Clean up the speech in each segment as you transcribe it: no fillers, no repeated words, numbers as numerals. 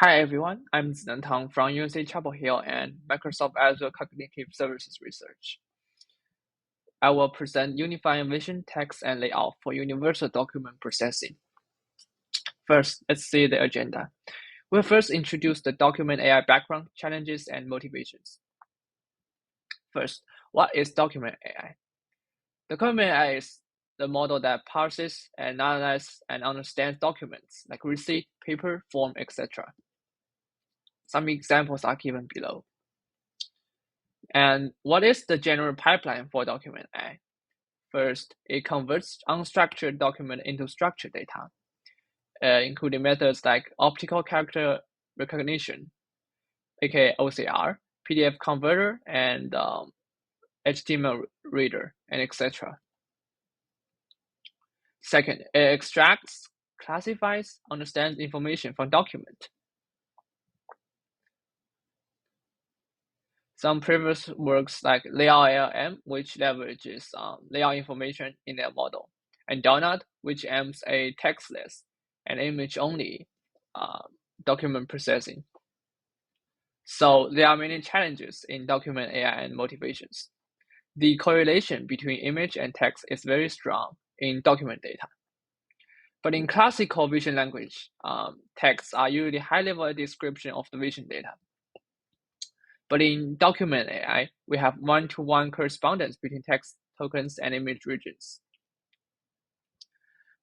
Hi everyone, I'm Zinan Tang from UNC Chapel Hill and Microsoft Azure Cognitive Services Research. I will present Unifying Vision, Text, and Layout for Universal Document Processing. First, let's see the agenda. We'll first introduce the Document AI background, challenges, and motivations. First, what is Document AI? Document AI is the model that parses and analyzes and understands documents like receipt, paper, form, etc. Some examples are given below. And what is the general pipeline for document AI? First, it converts unstructured document into structured data, including methods like optical character recognition, aka OCR, PDF converter, and HTML reader, and etc. Second, it extracts, classifies, understands information from document. Some previous works like Layout LM, which leverages layout information in their model, and Donut, which aims a textless and image-only document processing. So there are many challenges in document AI and motivations. The correlation between image and text is very strong in document data. But in classical vision language, texts are usually high-level description of the vision data. But in document AI, we have one-to-one correspondence between text tokens and image regions.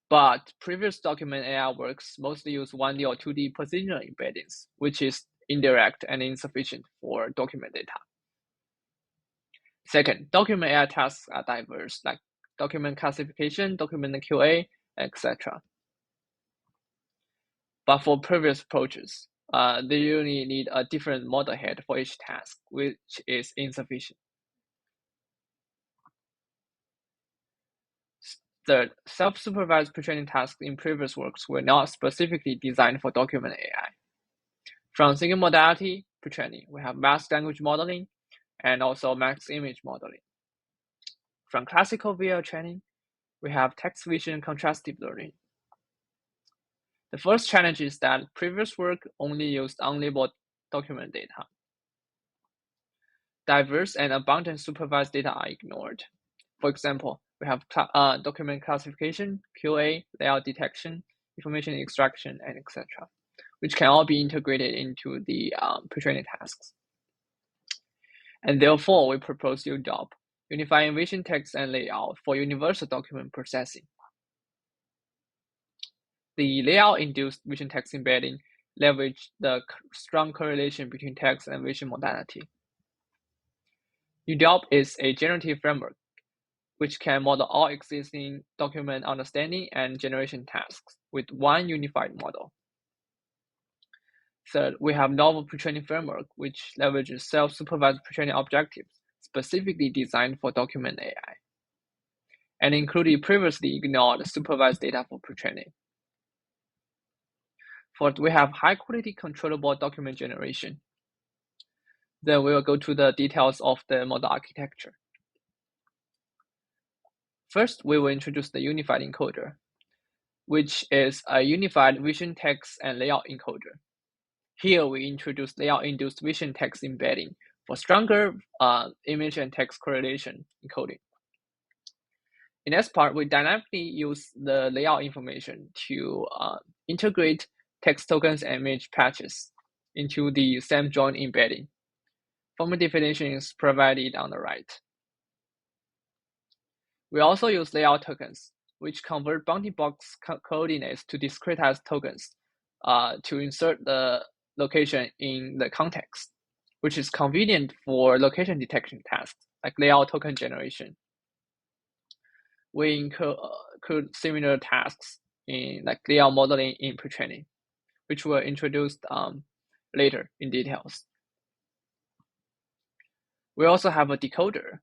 But previous document AI works mostly use 1D or 2D positional embeddings, which is indirect and insufficient for document data. Second, document AI tasks are diverse, like document classification, document QA, etc. But for previous approaches, they usually need a different model head for each task, which is insufficient. Third, self-supervised pre-training tasks in previous works were not specifically designed for document AI. From single modality pre-training, we have masked language modeling and also masked image modeling. From classical VL training, we have text vision contrastive learning. The first challenge is that previous work only used unlabeled document data. Diverse and abundant supervised data are ignored. For example, we have document classification, QA, layout detection, information extraction, and etc., which can all be integrated into the pre-training tasks. And therefore, we propose UDOP, Unifying Vision, Text, and Layout for Universal Document Processing. The layout-induced vision text embedding leverage the strong correlation between text and vision modality. UDOP is a generative framework which can model all existing document understanding and generation tasks with one unified model. Third, we have novel pre-training framework, which leverages self-supervised pre-training objectives specifically designed for document AI, and included previously ignored supervised data for pre-training. Fourth, we have high-quality controllable document generation. Then we will go to the details of the model architecture. First, we will introduce the unified encoder, which is a unified vision, text, and layout encoder. Here, we introduce layout-induced vision text embedding for stronger image and text correlation encoding. In this part, we dynamically use the layout information to integrate text tokens and image patches into the same joint embedding. Formal definition is provided on the right. We also use layout tokens, which convert bounding box coordinates to discretized tokens to insert the location in the context, which is convenient for location detection tasks like layout token generation. We include similar tasks in like layout modeling in pre-training, which were introduced later in details. We also have a decoder,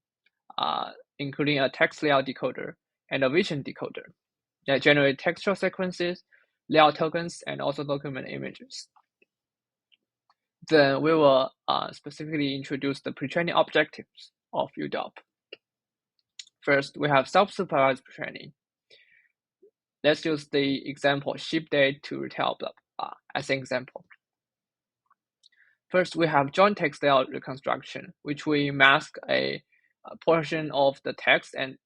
including a text layout decoder and a vision decoder that generate textual sequences, layout tokens, and also document images. Then we will specifically introduce the pre-training objectives of UDOP. First, we have self-supervised pre-training. Let's use the example ship date to retail as an example. First, we have joint text layout reconstruction, which we mask a portion of the text and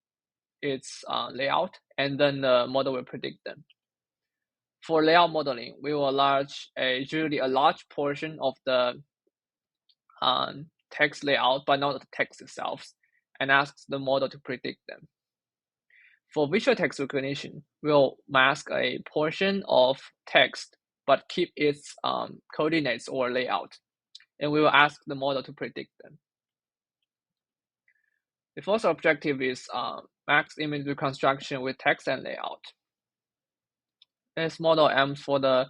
its layout, and then the model will predict them. For layout modeling, we will usually a large portion of the text layout, but not the text itself, and ask the model to predict them. For visual text recognition, we'll mask a portion of text, but keep its coordinates or layout, and we will ask the model to predict them. The fourth objective is max image reconstruction with text and layout. This model aims for the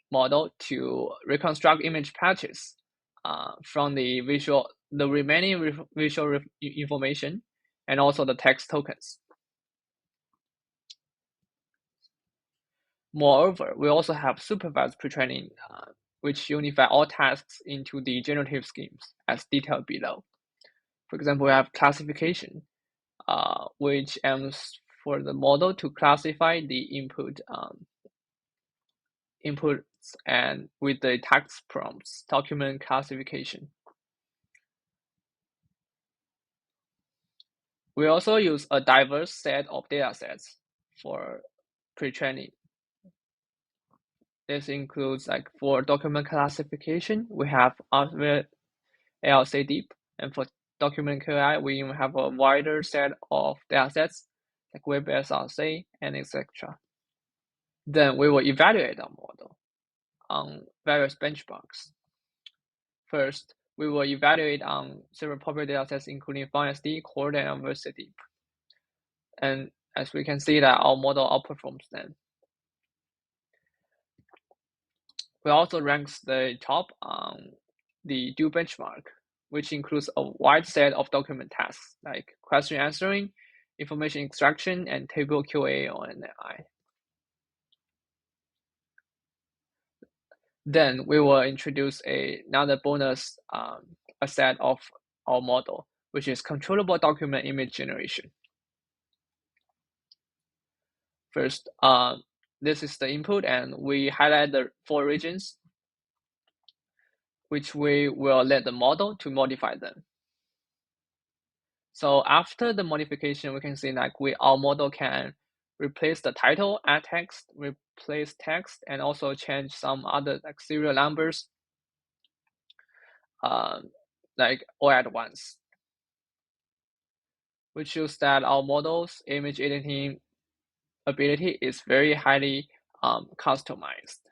model to reconstruct image patches from the remaining visual information and also the text tokens. Moreover, we also have supervised pre-training, which unify all tasks into the generative schemes as detailed below. For example, we have classification, which aims for the model to classify the inputs and with the text prompts, document classification. We also use a diverse set of datasets for pre-training. This includes for document classification, we have LCDeep, and for document QI, we even have a wider set of datasets like WebSRC and etc. Then we will evaluate our model on various benchmarks. First, we will evaluate on several popular datasets including FunSD, Cord, and VersaDeep. And as we can see that our model outperforms them. We also ranks the top on the do benchmark, which includes a wide set of document tasks like question answering, information extraction, and table QA or NI. Then we will introduce another bonus asset of our model, which is controllable document image generation. First, this is the input, and we highlight the 4 regions, which we will let the model to modify them. So after the modification, we can see our model can replace the title, add text, replace text, and also change some other serial numbers, all at once, which shows that our model's image editing ability is very highly customized.